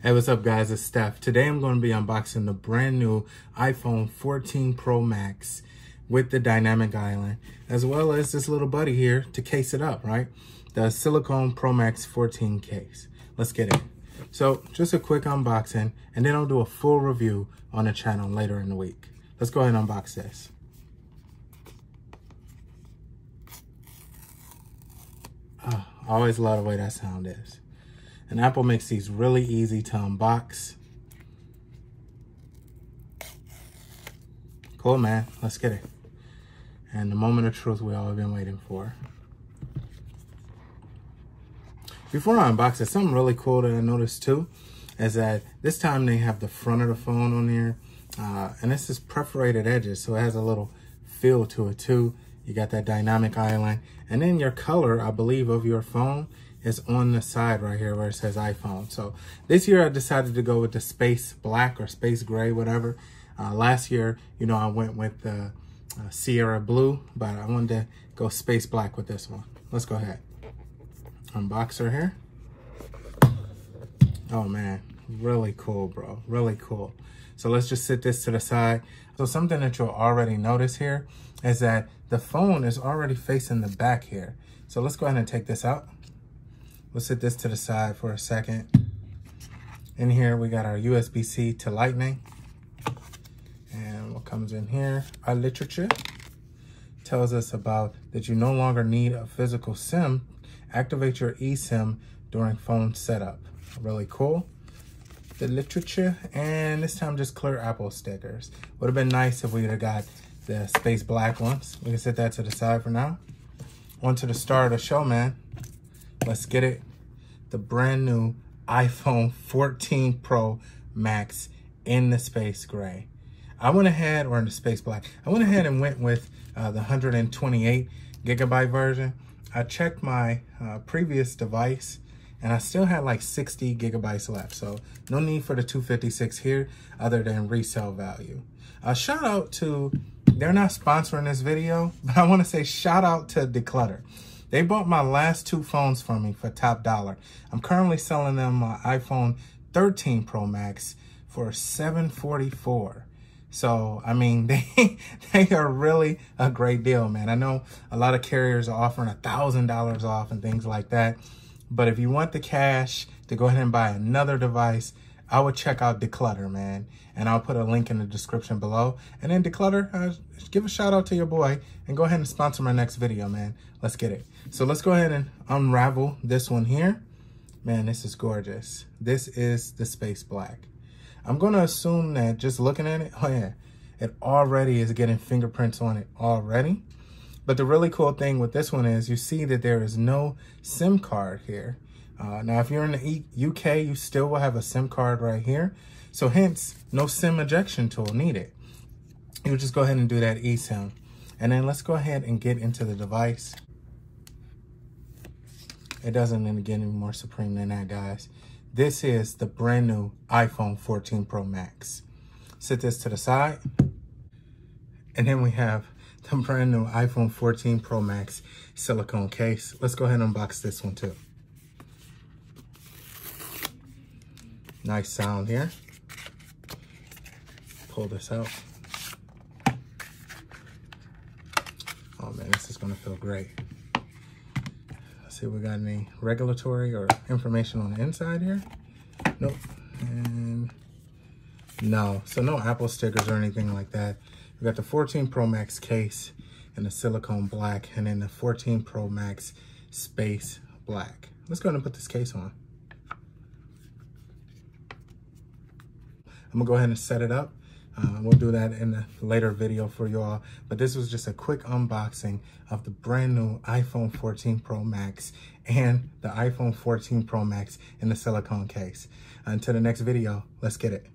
Hey, what's up guys, it's Steph. Today I'm going to be unboxing the brand new iPhone 14 Pro Max with the dynamic island, as well as this little buddy here to case it up, right? The silicone Pro Max 14 case. Let's get it. So just a quick unboxing, and then I'll do a full review on the channel later in the week. Let's go ahead and unbox this. Oh, I always love the way that sound is. And Apple makes these really easy to unbox. Cool, man. Let's get it. And the moment of truth we all have been waiting for. Before I unbox it, something really cool that I noticed too is that this time they have the front of the phone on here. And this is perforated edges, so it has a little feel to it too. You got that dynamic island. And then your color, I believe, of your phone is on the side right here where it says iPhone. So this year I decided to go with the space black or space gray, whatever. Last year, you know, I went with the Sierra blue, but I wanted to go space black with this one. Let's go ahead. Unbox her here. Oh man, really cool, bro, really cool. So let's just sit this to the side. So something that you'll already notice here is that the phone is already facing the back here. So let's go ahead and take this out. We'll set this to the side for a second. In here, we got our USB-C to Lightning. And what comes in here, our literature tells us about that you no longer need a physical SIM. Activate your eSIM during phone setup. Really cool. The literature, and this time just clear Apple stickers. Would have been nice if we would have got the space black ones. We can set that to the side for now. On to the star of the show, man. Let's get it. The brand new iPhone 14 Pro Max in the space gray. I went ahead, or in the space black, I went ahead and went with the 128 gigabyte version. I checked my previous device and I still had like 60 gigabytes left. So no need for the 256 here other than resale value. Shout out to, they're not sponsoring this video, but I want to say shout out to Declutter. They bought my last two phones from me for top dollar. I'm currently selling them my iPhone 13 Pro Max for $744. So, I mean, they are really a great deal, man. I know a lot of carriers are offering $1,000 off and things like that. But if you want the cash to go ahead and buy another device, I would check out Declutter, man. And I'll put a link in the description below. And then Declutter, give a shout out to your boy and go ahead and sponsor my next video, man. Let's get it. So let's go ahead and unravel this one here. Man, this is gorgeous. This is the space black. I'm going to assume that just looking at it, oh yeah, it already is getting fingerprints on it already. But the really cool thing with this one is you see that there is no SIM card here. Now, if you're in the UK, you still will have a SIM card right here. So hence, no SIM ejection tool needed. You just go ahead and do that eSIM. And then let's go ahead and get into the device. It doesn't get any more supreme than that, guys. This is the brand new iPhone 14 Pro Max. Set this to the side. And then we have the brand new iPhone 14 Pro Max silicone case. Let's go ahead and unbox this one too. Nice sound here. Pull this out. Oh man, this is gonna feel great. Let's see if we got any regulatory or information on the inside here. Nope. And no, so no Apple stickers or anything like that. We got the 14 Pro Max case in the silicone black, and then the 14 Pro Max space black. Let's go ahead and put this case on. I'm gonna go ahead and set it up. We'll do that in a later video for you all. But this was just a quick unboxing of the brand new iPhone 14 Pro Max and the iPhone 14 Pro Max in the silicone case. Until the next video, let's get it.